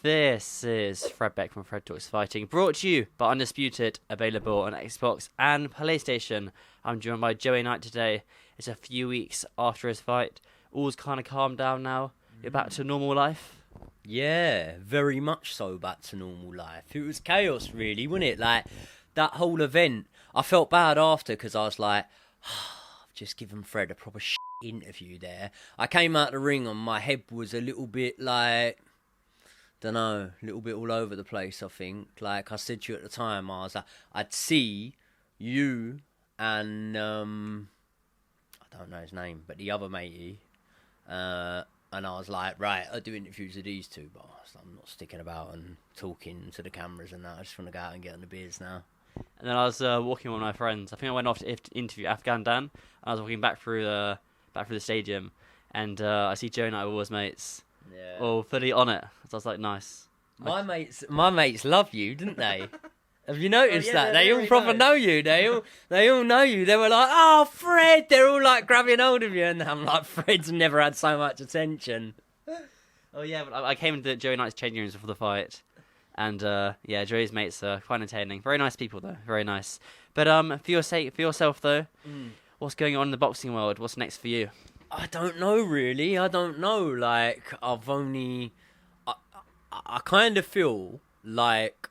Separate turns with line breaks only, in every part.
This is Fred Beck from Fred Talks Fighting, brought to you by Undisputed, available on Xbox and PlayStation. I'm joined by Joey Knight today. It's a few weeks after his fight. All's kind of calmed down now. You're back to normal life.
Yeah, very much so back to normal life. It was chaos, really, wasn't it? Like, that whole event, I felt bad after because I was like, I've just given Fred a proper interview there. I came out the ring and my head was a little bit like, don't know, a little bit all over the place, I think. Like I said to you at the time, I was like, I'd see you and, I don't know his name, but the other matey, and I was like, right, I'll do interviews of these two, but I'm not sticking about and talking to the cameras and that. I just want to go out and get on the beers now.
And then I was walking with my friends. I think I went off to interview Afghan Dan. And I was walking back through the stadium, and I see Joey Knight with all his mates.
Yeah.
All fully on it. So I was like, nice.
My mates love you, didn't they? Have you noticed
yeah,
that?
they
They all
really
proper know you. They all know you. They were like, oh, Fred. They're all like grabbing hold of you. And I'm like, Fred's never had so much attention.
Oh yeah, but I came into Joey Knight's changing rooms before the fight. And yeah, Joey's mates are quite entertaining. Very nice people though. Very nice. But for yourself though, what's going on in the boxing world? What's next for you?
I don't know, really. I don't know. Like, I kind of feel like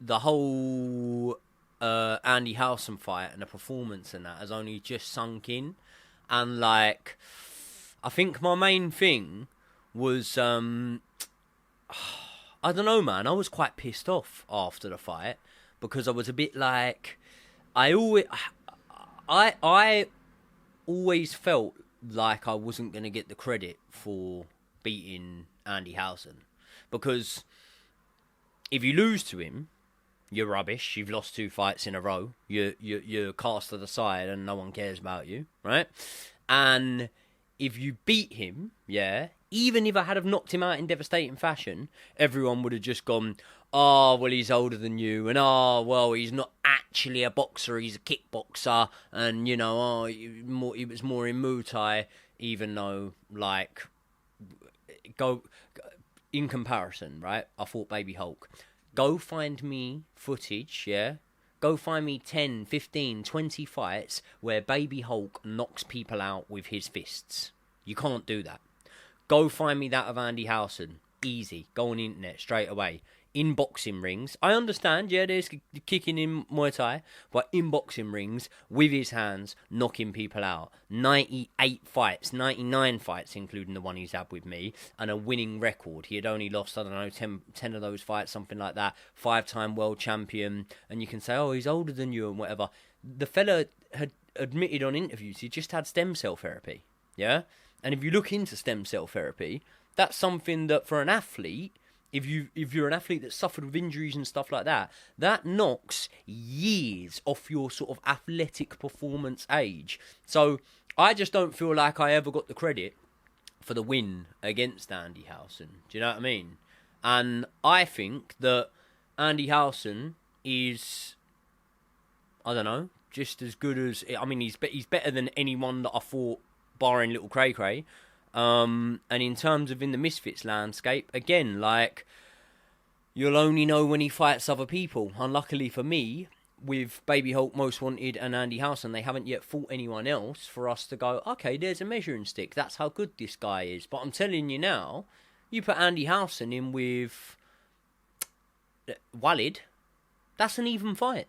the whole Andy Howson fight and the performance and that has only just sunk in. And, like, I think my main thing was, I don't know, man. I was quite pissed off after the fight because I was a bit like, I always felt like I wasn't going to get the credit for beating Andy Howson. Because if you lose to him, you're rubbish. You've lost 2 fights in a row. You're cast to the side and no one cares about you, right? And if you beat him, yeah, even if I had have knocked him out in devastating fashion, everyone would have just gone, oh, well, he's older than you, and oh, well, he's not actually a boxer, he's a kickboxer, and, you know, oh, he was more in Muay Thai, even though, like, in comparison, right, I fought Baby Hulk. Go find me footage, yeah? Go find me 10, 15, 20 fights where Baby Hulk knocks people out with his fists. You can't do that. Go find me that of Andy Howson. Easy. Go on the internet straight away. In boxing rings. I understand, yeah, there's kicking in Muay Thai, but in boxing rings, with his hands, knocking people out. 98 fights, 99 fights, including the one he's had with me, and a winning record. He had only lost, I don't know, 10 of those fights, something like that. 5-time world champion. And you can say, oh, he's older than you and whatever. The fella had admitted on interviews he just had stem cell therapy, yeah? And if you look into stem cell therapy, that's something that for an athlete, if you're an athlete that suffered with injuries and stuff like that, that knocks years off your sort of athletic performance age. So I just don't feel like I ever got the credit for the win against Andy Howson. Do you know what I mean? And I think that Andy Howson is, I don't know, just as good as, I mean, he's better than anyone that I fought, barring little Cracra. And in terms of in the Misfits landscape, again, like, you'll only know when he fights other people. Unluckily for me, with Baby Hulk, Most Wanted, and Andy Howson, they haven't yet fought anyone else for us to go, okay, there's a measuring stick. That's how good this guy is. But I'm telling you now, you put Andy Howson in with Walid, that's an even fight.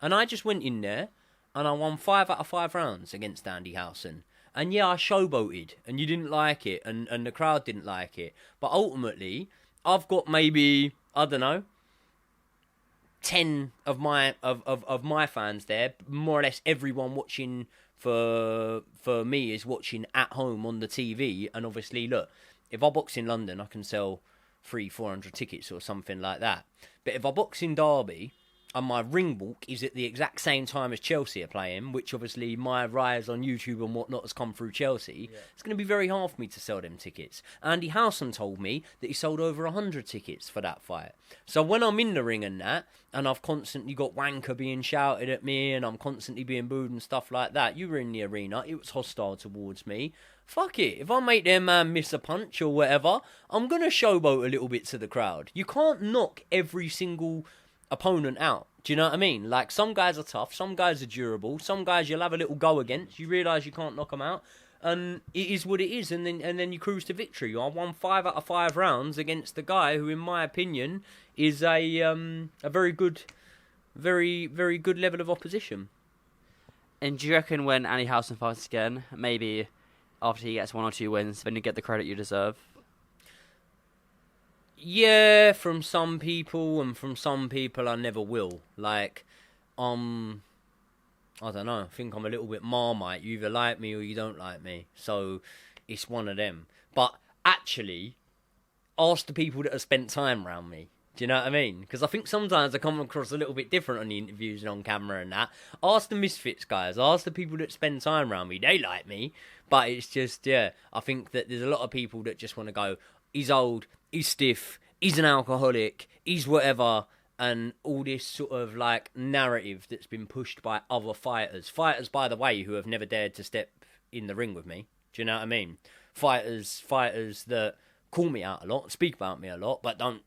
And I just went in there, and I won 5 out of 5 rounds against Andy Howson. And yeah, I showboated, and you didn't like it, and the crowd didn't like it. But ultimately, I've got maybe, I don't know, 10 of my fans there. More or less everyone watching for me is watching at home on the TV. And obviously, look, if I box in London, I can sell 300-400 tickets or something like that. But if I box in Derby, and my ring walk is at the exact same time as Chelsea are playing, which obviously my rise on YouTube and whatnot has come through Chelsea, it's going to be very hard for me to sell them tickets. Andy Howson told me that he sold over 100 tickets for that fight. So when I'm in the ring and that, and I've constantly got wanker being shouted at me, and I'm constantly being booed and stuff like that, you were in the arena, it was hostile towards me. Fuck it, if I make their man miss a punch or whatever, I'm going to showboat a little bit to the crowd. You can't knock every single opponent out. Do you know what I mean? Like, some guys are tough, some guys are durable, some guys you'll have a little go against, you realise you can't knock them out, and it is what it is, and then you cruise to victory. I won 5 out of 5 rounds against the guy who, in my opinion, is a very good, very, very good level of opposition.
And do you reckon when Andy Howson fights again, maybe after he gets 1 or 2 wins, then you get the credit you deserve?
Yeah, from some people, and from some people I never will. Like, I don't know, I think I'm a little bit Marmite. You either like me or you don't like me. So, it's one of them. But, actually, ask the people that have spent time around me. Do you know what I mean? Because I think sometimes I come across a little bit different on the interviews and on camera and that. Ask the Misfits guys. Ask the people that spend time around me. They like me. But it's just, yeah, I think that there's a lot of people that just want to go, he's old, he's stiff, he's an alcoholic, he's whatever, and all this sort of, like, narrative that's been pushed by other fighters. Fighters, by the way, who have never dared to step in the ring with me. Do you know what I mean? Fighters that call me out a lot, speak about me a lot, but don't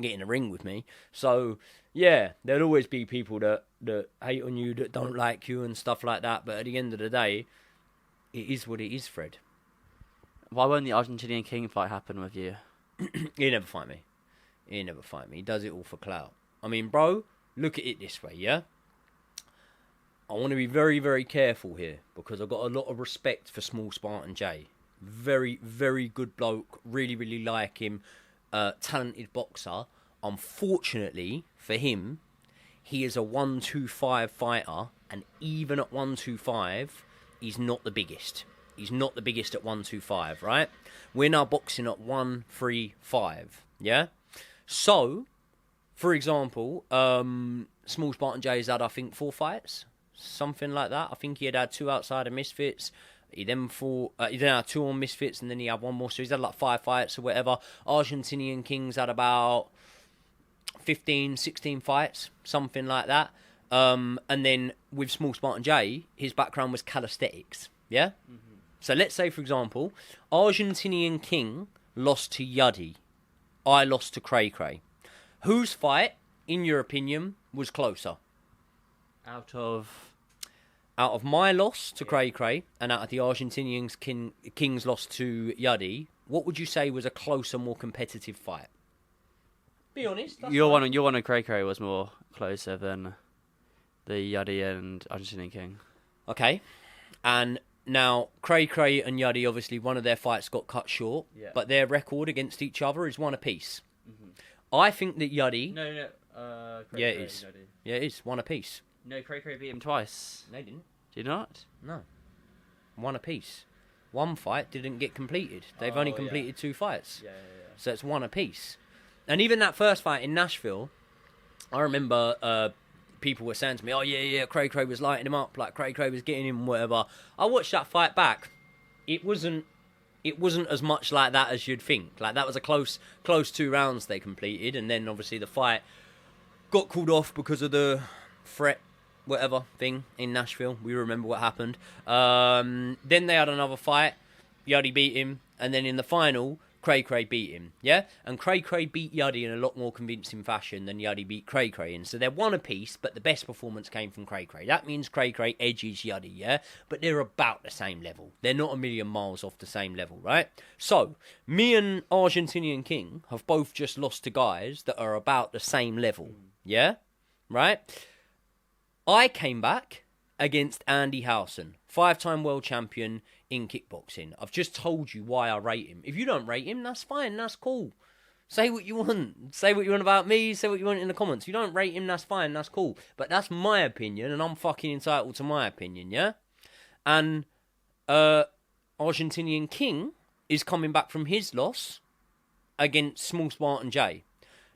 get in the ring with me. So, yeah, there'll always be people that hate on you, that don't like you and stuff like that, but at the end of the day, it is what it is, Fred.
Why won't the Argentinian King fight happen with you?
He'll never fight me. He'll never fight me. He does it all for clout. I mean, bro, look at it this way, yeah? I want to be very, very careful here, because I've got a lot of respect for Small Spartan J. Very, very good bloke. Really, really like him. Talented boxer. Unfortunately for him, he is a 125 fighter, and even at 125, he's not the biggest. He's not the biggest at 125, right? We're now boxing at 135, yeah? So, for example, Small Spartan J's had, I think, 4 fights, something like that. I think he had 2 outside of Misfits. He then had 2 on Misfits, and then he had 1 more. So he's had like 5 fights or whatever. Argentinian King's had about 15, 16 fights, something like that. And then with Small Spartan J, his background was calisthenics. Yeah? Mm-hmm. So let's say, for example, Argentinian King lost to Yuddy. I lost to Cracra. Whose fight, in your opinion, was closer?
Out of
my loss to Cracra and out of the Argentinian King's loss to Yuddy, what would you say was a closer, more competitive fight? Be honest.
Your one of Cracra was more closer than the Yuddy and Argentinian King. Okay.
And now, Cracra and Yuddy, obviously, one of their fights got cut short, but their record against each other is 1 apiece. Mm-hmm. I think that Yuddy...
No.
Yeah, it is. Yeah, it is. 1 apiece.
No, Cracra beat him twice.
They didn't.
Did you not?
No. 1 apiece. 1 fight didn't get completed. They've only completed 2 fights. Yeah. So it's 1 apiece. And even that first fight in Nashville, I remember... people were saying to me, oh, yeah, Cracra was lighting him up, like Cracra was getting him, whatever. I watched that fight back. It wasn't as much like that as you'd think. Like, that was a close 2 rounds they completed, and then, obviously, the fight got called off because of the threat, whatever, thing in Nashville. We remember what happened. Then they had another fight. Yuddy beat him, and then in the final... Cracra beat him, yeah? And Cracra beat Yuddy in a lot more convincing fashion than Yuddy beat Cracra in. So they're 1 apiece, but the best performance came from Cracra. That means Cracra edges Yuddy, yeah? But they're about the same level. They're not a million miles off the same level, right? So, me and Argentinian King have both just lost to guys that are about the same level, yeah? Right? I came back against Andy Howson, 5-time world champion in kickboxing. I've just told you why I rate him. If you don't rate him, that's fine, that's cool. Say what you want. Say what you want about me, say what you want in the comments. If you don't rate him, that's fine, that's cool. But that's my opinion, and I'm fucking entitled to my opinion, yeah? And Argentinian King is coming back from his loss against Small Spartan J.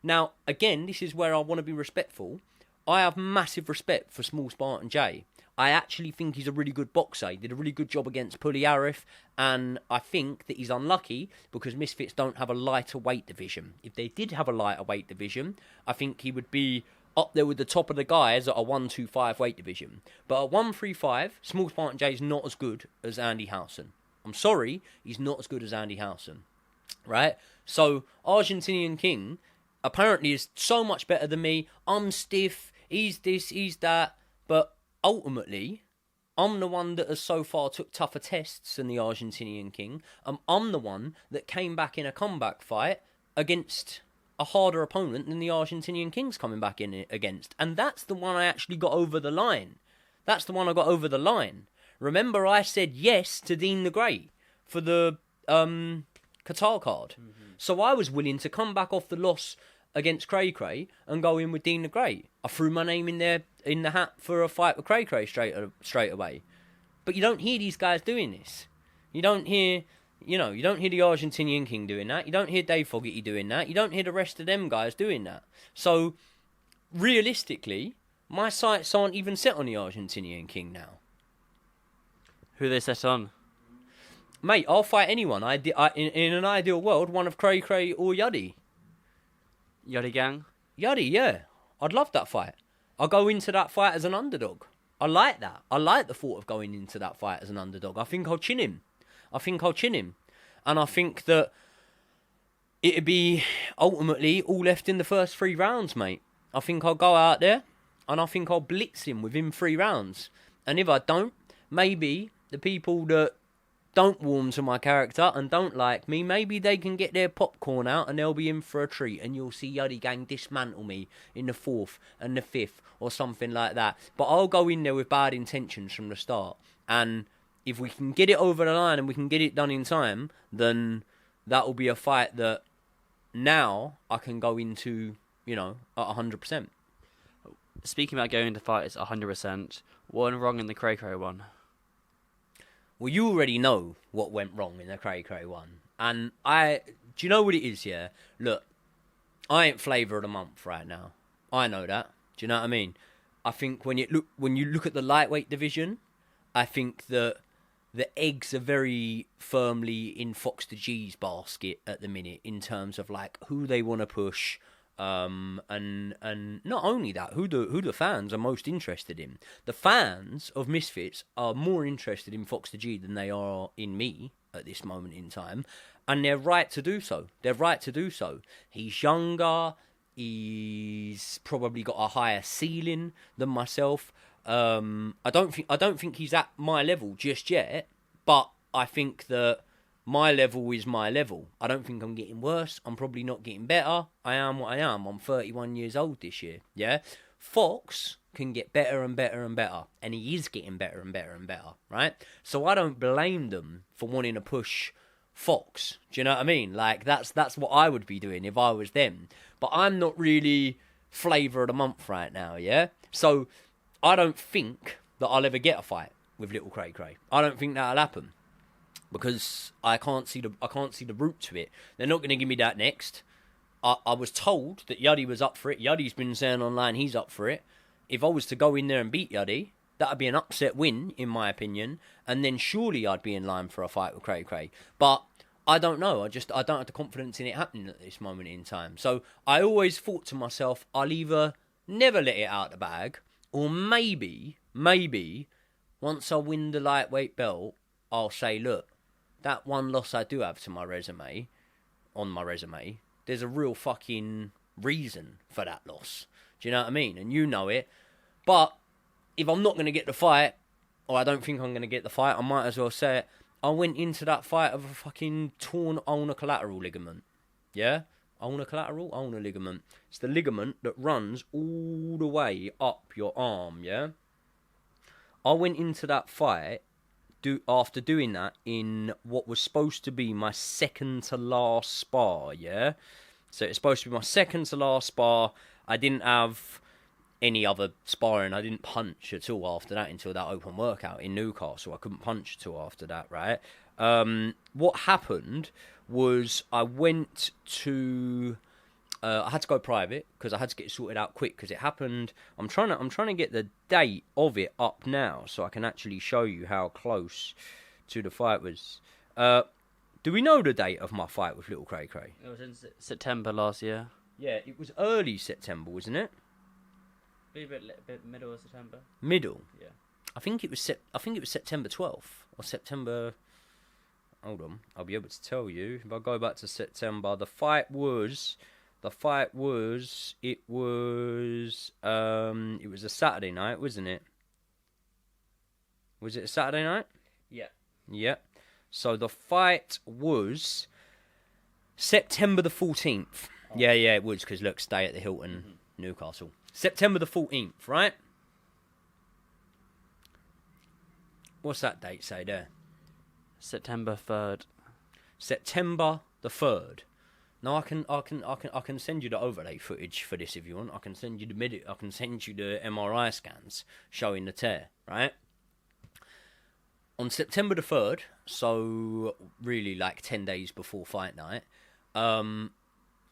Now, again, this is where I want to be respectful. I have massive respect for Small Spartan J. I actually think he's a really good boxer. He did a really good job against Puli Arif, and I think that he's unlucky because Misfits don't have a lighter weight division. If they did have a lighter weight division, I think he would be up there with the top of the guys at a 125 weight division. But at 135, Small Spartan J is not as good as Andy Howson. I'm sorry, he's not as good as Andy Howson. Right? So, Argentinian King apparently is so much better than me. I'm stiff, he's this, he's that. But ultimately, I'm the one that has so far took tougher tests than the Argentinian King. I'm the one that came back in a comeback fight against a harder opponent than the Argentinian King's coming back in it against. And that's the one I actually got over the line. That's the one I got over the line. Remember, I said yes to Dean the Great for the Qatar card. Mm-hmm. So I was willing to come back off the loss against and go in with Dean the Great. I threw my name in there in the hat for a fight with straight away. But you don't hear these guys doing this. You don't hear the Argentinian King doing that. You don't hear Dave Fogarty doing that. You don't hear the rest of them guys doing that. So, realistically, my sights aren't even set on the Argentinian King now.
Who are they set on?
Mate, I'll fight anyone. In an ideal world, one of Cray or Yuddy.
Yuddy gang?
Yuddy, yeah. I'd love that fight. I'll go into that fight as an underdog. I like that. I like the thought of going into that fight as an underdog. I think I'll chin him. And I think that it'd be ultimately all left in the first 3 rounds, mate. I think I'll go out there and I think I'll blitz him within 3 rounds. And if I don't, maybe the people that don't warm to my character and don't like me, maybe they can get their popcorn out and they'll be in for a treat and you'll see Yuddy Gang dismantle me in the 4th and the 5th or something like that. But I'll go in there with bad intentions from the start. And if we can get it over the line and we can get it done in time, then that will be a fight that now I can go into, at 100%.
Speaking about going into fights 100%, what went wrong in the Cracra one?
Well, you already know what went wrong in the Cracra one. And do you know what it is, yeah? Look, I ain't flavour of the month right now. I know that. Do you know what I mean? I think when you look at the lightweight division, I think that the eggs are very firmly in Fox the G's basket at the minute in terms of like who they want to push, and not only that, who the fans are most interested in. The fans of Misfits are more interested in Fox the G than they are in me at this moment in time, and they're right to do so. He's younger. He's probably got a higher ceiling than myself. I don't think he's at my level just yet, but I think that my level is my level. I don't think I'm getting worse. I'm probably not getting better. I am what I am. I'm 31 years old this year. Yeah, Fox can get better and better and better, and he is getting better and better and better. Right? So I don't blame them for wanting to push Fox. Do you know what I mean? Like that's what I would be doing if I was them. But I'm not really flavour of the month right now. Yeah. So I don't think that I'll ever get a fight with Little Cray. I don't think that'll happen because I can't see the route to it. They're not going to give me that next. I was told that Yuddy was up for it. Yuddy's been saying online he's up for it. If I was to go in there and beat Yuddy, that'd be an upset win in my opinion, and then surely I'd be in line for a fight with Cray. But I don't know. I don't have the confidence in it happening at this moment in time. So I always thought to myself, I'll either never let it out the bag, or maybe, once I win the lightweight belt, I'll say, look, that one loss I do have on my resume, there's a real fucking reason for that loss. Do you know what I mean? And you know it. But if I'm not going to get the fight, or I don't think I'm going to get the fight, I might as well say it. I went into that fight of a fucking torn ulnar collateral ligament. Yeah? Ulnar ligament. It's the ligament that runs all the way up your arm, yeah? I went into that fight after doing that in what was supposed to be my second to last spar, yeah? So it's supposed to be my second to last spar. I didn't have any other sparring. I didn't punch at all after that until that open workout in Newcastle. I couldn't punch at all after that, right? What happened was I went to I had to go private because I had to get it sorted out quick because it happened. I'm trying to get the date of it up now so I can actually show you how close to the fight was. Do we know the date of my fight with Little Cray Cray?
It was in September last year.
Yeah, it was early September, wasn't it?
Maybe a bit middle of September.
Middle.
Yeah.
I think it was September 12th or September. Hold on, I'll be able to tell you if I go back to September. It was a Saturday night, wasn't it? Was it a Saturday night?
Yeah.
Yeah. So the fight was September the 14th. Oh. Yeah, it was because look, stay at the Hilton, Newcastle. September the 14th, right? What's that date say there?
September 3rd.
September the 3rd. Now I can send you the overlay footage for this if you want. I can send you the MRI scans showing the tear, right? On September the 3rd, so really like 10 days before fight night, I'm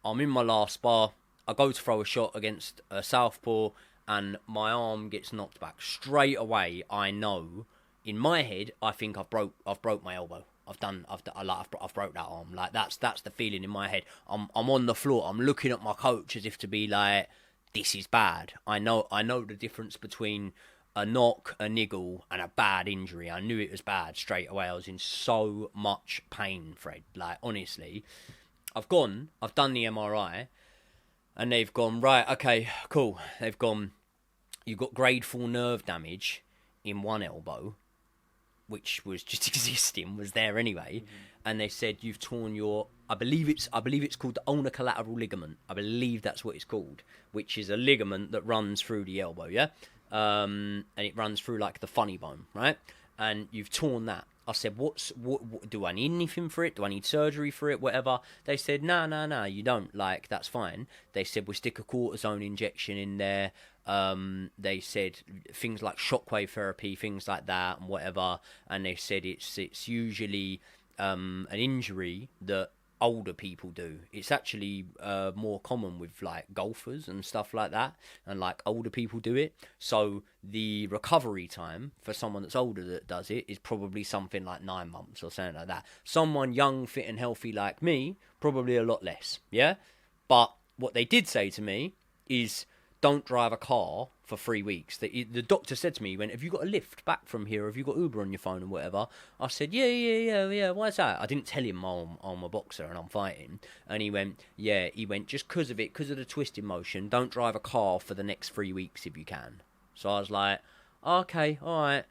in my last spar. I go to throw a shot against a southpaw, and my arm gets knocked back straight away. I know, in my head, I think I've broke my elbow. I've broke that arm. Like that's the feeling in my head. I'm on the floor. I'm looking at my coach as if to be like, this is bad. I know the difference between a knock, a niggle, and a bad injury. I knew it was bad straight away. I was in so much pain, Fred. Like honestly, I've done the MRI. And they've gone, right, okay, cool. They've gone, you've got grade 4 nerve damage in one elbow, which was just existing, was there anyway. Mm-hmm. And they said you've torn your, I believe it's called the ulnar collateral ligament. I believe that's what it's called, which is a ligament that runs through the elbow, yeah? And it runs through like the funny bone, right? And you've torn that. I said, what do I need anything for it? Do I need surgery for it? Whatever. They said, no, you don't. Like, that's fine. They said, we'll stick a cortisone injection in there. They said things like shockwave therapy, things like that and whatever. And they said it's usually an injury that older people do. It's actually more common with like golfers and stuff like that, and like older people do it. So the recovery time for someone that's older that does it is probably something like 9 months or something like that. Someone young, fit and healthy like me, probably a lot less, yeah? But what they did say to me is, don't drive a car for 3 weeks. The doctor said to me, he went, have you got a lift back from here? Have you got Uber on your phone and whatever? I said, yeah. Why's that? I didn't tell him I'm a boxer and I'm fighting. And he went, just because of the twisting motion, don't drive a car for the next 3 weeks if you can. So I was like, okay, all right.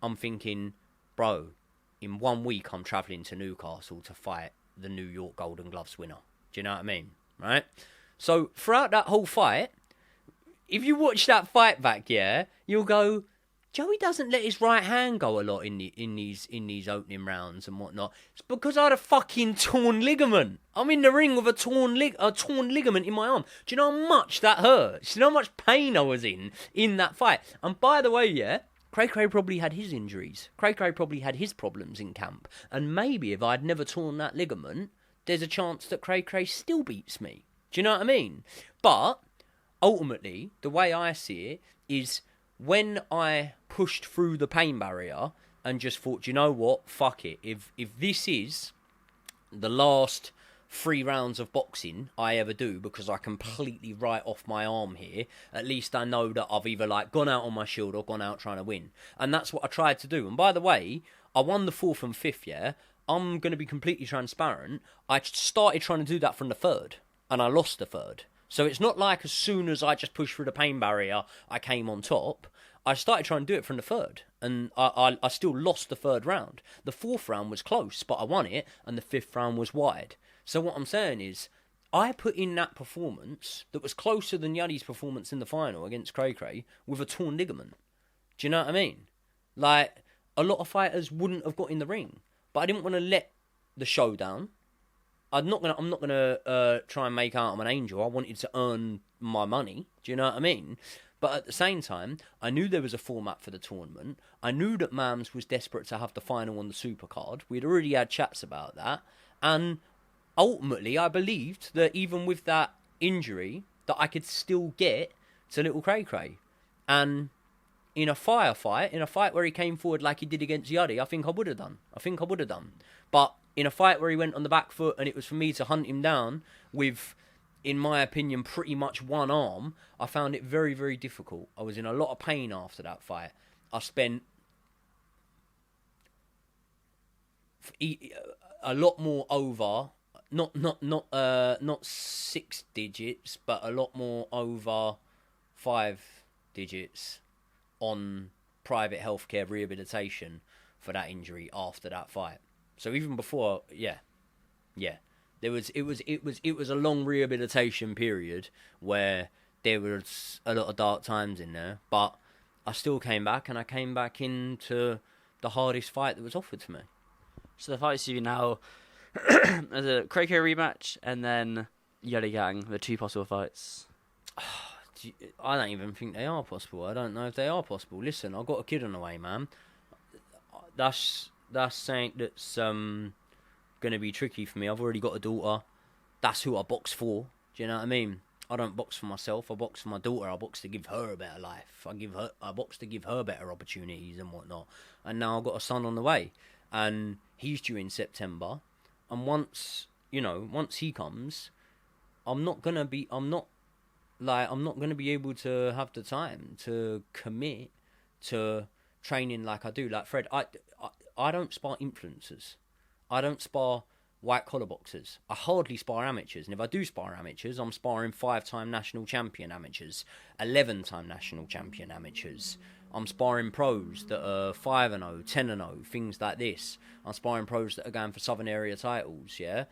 I'm thinking, bro, in 1 week I'm travelling to Newcastle to fight the New York Golden Gloves winner. Do you know what I mean? Right? So throughout that whole fight, if you watch that fight back, yeah, you'll go, Joey doesn't let his right hand go a lot in these opening rounds and whatnot. It's because I had a fucking torn ligament. I'm in the ring with a torn ligament in my arm. Do you know how much that hurts? Do you know how much pain I was in that fight? And by the way, yeah, Cray probably had his injuries. Cray probably had his problems in camp. And maybe if I'd never torn that ligament, there's a chance that Cray still beats me. Do you know what I mean? But ultimately, the way I see it is when I pushed through the pain barrier and just thought, do you know what? Fuck it. If this is the last 3 rounds of boxing I ever do because I completely write off my arm here, at least I know that I've either like gone out on my shield or gone out trying to win. And that's what I tried to do. And by the way, I won the 4th and 5th, yeah? I'm going to be completely transparent. I started trying to do that from the 3rd and I lost the 3rd. So it's not like as soon as I just pushed through the pain barrier, I came on top. I started trying to do it from the 3rd, and I still lost the 3rd round. The 4th round was close, but I won it, and the 5th round was wide. So what I'm saying is, I put in that performance that was closer than Yuddy's performance in the final against Cray with a torn ligament. Do you know what I mean? Like, a lot of fighters wouldn't have got in the ring, but I didn't want to let the show down. I'm not gonna try and make out I'm an angel. I wanted to earn my money. Do you know what I mean? But at the same time, I knew there was a format for the tournament. I knew that Mams was desperate to have the final on the supercard. We'd already had chats about that, and ultimately, I believed that even with that injury that I could still get to little Cracra. And in a fight where he came forward like he did against Yuddy, I think I would have done. But in a fight where he went on the back foot and it was for me to hunt him down with, in my opinion, pretty much one arm, I found it very, very difficult. I was in a lot of pain after that fight. I spent a lot more over, not 6 digits, but a lot more over 5 digits on private healthcare rehabilitation for that injury after that fight. So even before, yeah, it was a long rehabilitation period where there was a lot of dark times in there, but I still came back, and I came back into the hardest fight that was offered to me.
So the fights you now as a Cracra rematch and then Yuddy Gang, the 2 possible fights.
I don't even think they are possible. I don't know if they are possible. Listen, I've got a kid on the way, man. That's something that's going to be tricky for me. I've already got a daughter. That's who I box for. Do you know what I mean? I don't box for myself. I box for my daughter. I box to give her a better life. I box to give her better opportunities and whatnot. And now I've got a son on the way, and he's due in September. And once he comes, I'm not gonna be able to have the time to commit to training like I do. Like Fred, I don't spar influencers. I don't spar white collar boxers. I hardly spar amateurs. And if I do spar amateurs, I'm sparring 5-time national champion amateurs, 11-time national champion amateurs. I'm sparring pros that are 5-0, 10-0, things like this. I'm sparring pros that are going for Southern area titles, yeah?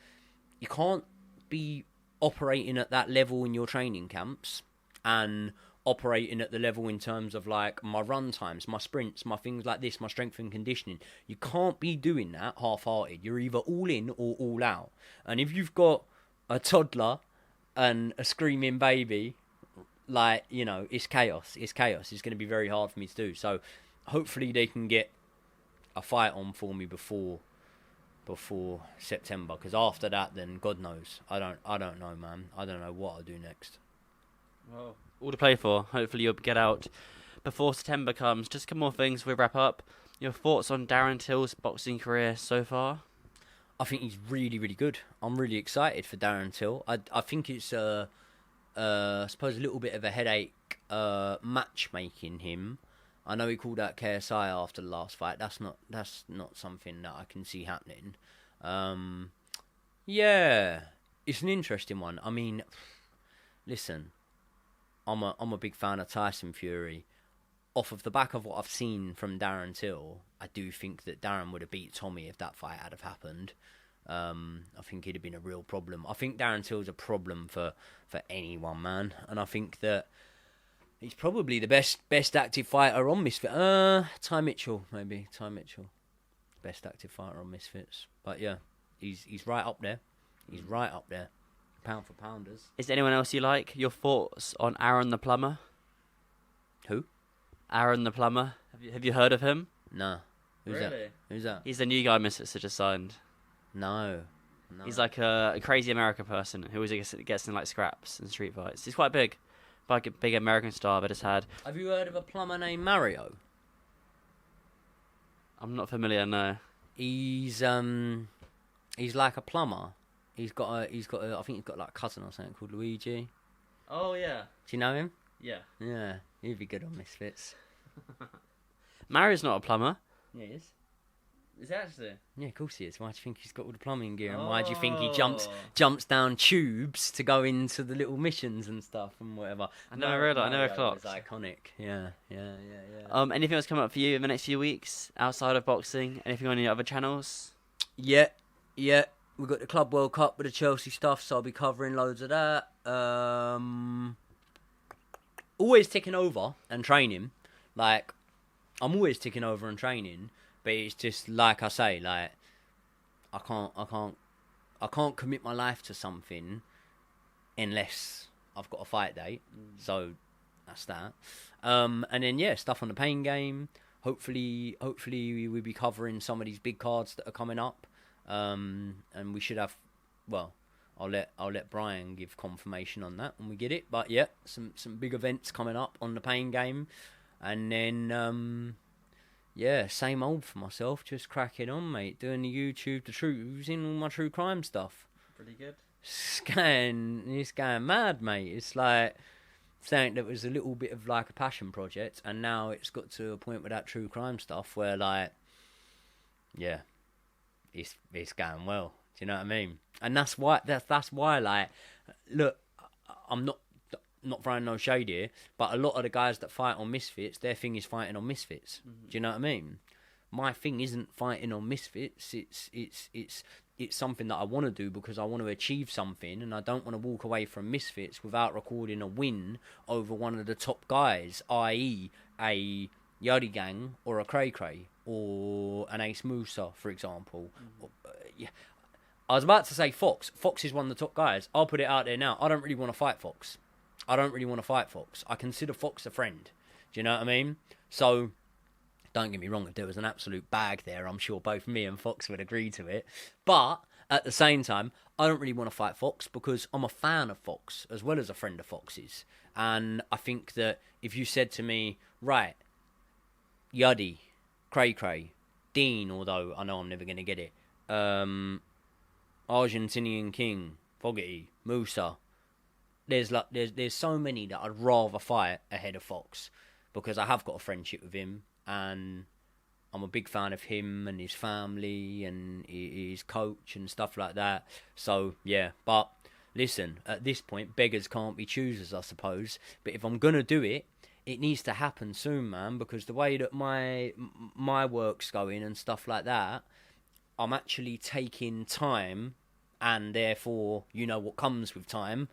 You can't be operating at that level in your training camps and operating at the level in terms of like my run times, my sprints, my things like this, my strength and conditioning. You can't be doing that half-hearted. You're either all in or all out. And if you've got a toddler and a screaming baby, like, it's chaos. It's chaos. It's going to be very hard for me to do. So hopefully they can get a fight on for me before September, because after that, then God knows. I don't know, man. I don't know what I'll do next.
Well, all to play for. Hopefully you'll get out before September comes. Just a couple more things before we wrap up. Your thoughts on Darren Till's boxing career so far?
I think he's really, really good. I'm really excited for Darren Till. I think it's I suppose a little bit of a headache matchmaking him. I know he called out KSI after the last fight. That's not something that I can see happening. Yeah, it's an interesting one. I mean, listen, I'm a big fan of Tyson Fury. Off of the back of what I've seen from Darren Till, I do think that Darren would have beat Tommy if that fight had have happened. I think he'd have been a real problem. I think Darren Till's a problem for anyone, man. And I think that he's probably the best active fighter on Misfits. Ty Mitchell, maybe. Ty Mitchell. Best active fighter on Misfits. But yeah, he's right up there. He's right up there. Pound for pounders.
Is there anyone else you like? Your thoughts on Aaron the Plumber?
Who?
Aaron the Plumber. Have you heard of him?
No. Who's that? Who's that?
He's the new guy Misfits just signed.
No.
He's like a crazy American person who always gets in like scraps and street fights. He's quite big. Like a big American star that has had.
Have you heard of a plumber named Mario?
I'm not familiar, no.
He's like a plumber. I think he's got like a cousin or something called Luigi.
Oh yeah.
Do you know him?
Yeah.
Yeah, he'd be good on Misfits.
Mario's not a plumber.
Yeah, he is.
Is he actually?
Yeah, of course he is. Why do you think he's got all the plumbing gear? And why do you think he jumps down tubes to go into the little missions and stuff and whatever?
I never clocked.
It's iconic. Yeah.
Anything else coming up for you in the next few weeks outside of boxing? Anything on your other channels?
Yeah. We've got the Club World Cup with the Chelsea stuff, so I'll be covering loads of that. Always ticking over and training. Like, I'm always ticking over and training. But it's just like I say, like I can't commit my life to something unless I've got a fight date. So that's that. And then stuff on the pain game. Hopefully we'll be covering some of these big cards that are coming up. And we should have, well, I'll let Brian give confirmation on that when we get it. But yeah, some big events coming up on the Pain game, and then yeah, same old for myself, just cracking on, mate. Doing the YouTube, the truths in all my true crime stuff.
Pretty good.
It's going mad, mate. It's like something that was a little bit of like a passion project, and now it's got to a point with that true crime stuff where like, yeah, it's going well. Do you know what I mean? And that's why like, look, I'm not throwing no shade here, but a lot of the guys that fight on Misfits, their thing is fighting on Misfits. Mm-hmm. Do you know what I mean? My thing isn't fighting on Misfits. It's something that I want to do because I want to achieve something, and I don't want to walk away from Misfits without recording a win over one of the top guys, i.e. a Yuddy gang or a Cracra or an Ace Musa, for example. Yeah. I was about to say Fox. Fox is one of the top guys. I'll put it out there now. I don't really want to fight Fox. I consider Fox a friend. Do you know what I mean? So, don't get me wrong, if there was an absolute bag there, I'm sure both me and Fox would agree to it. But, at the same time, I don't really want to fight Fox because I'm a fan of Fox, as well as a friend of Fox's. And I think that if you said to me, right, Yuddy, Cracra, Dean, although I know I'm never going to get it, Argentinian King, Fogarty, Musa, there's so many that I'd rather fight ahead of Fox because I have got a friendship with him and I'm a big fan of him and his family and his coach and stuff like that. So yeah, but listen, at this point beggars can't be choosers, I suppose. But if I'm gonna do it, it needs to happen soon, man, because the way that my work's going and stuff like that, I'm actually taking time, and therefore, you know what comes with time,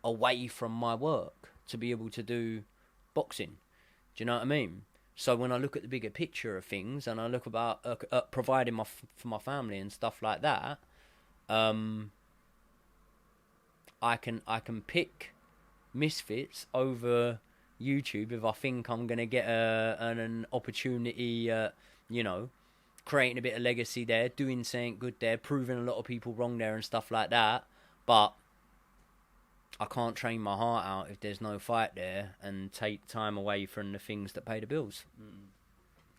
away from my work to be able to do boxing. Do you know what I mean? So when I look at the bigger picture of things, and I look about providing for my family and stuff like that, I can pick Misfits over YouTube if I think I'm gonna get an opportunity. You know, creating a bit of legacy there, doing something good there, proving a lot of people wrong there and stuff like that. But I can't train my heart out if there's no fight there and take time away from the things that pay the bills.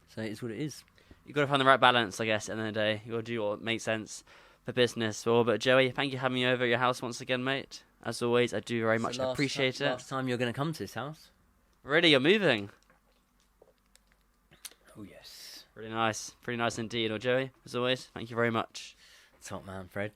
So it is what it is.
You've got to find the right balance, I guess, at the end of the day. You've got to do what makes sense for business. Well, but Joey, thank you for having me over at your house once again, mate. As always, I do very much appreciate it.
Last time you're going to come to this house.
Really, you're moving?
Oh, yes.
Really nice. Pretty nice indeed. Well, Joey, as always, thank you very much.
Top man, Fred.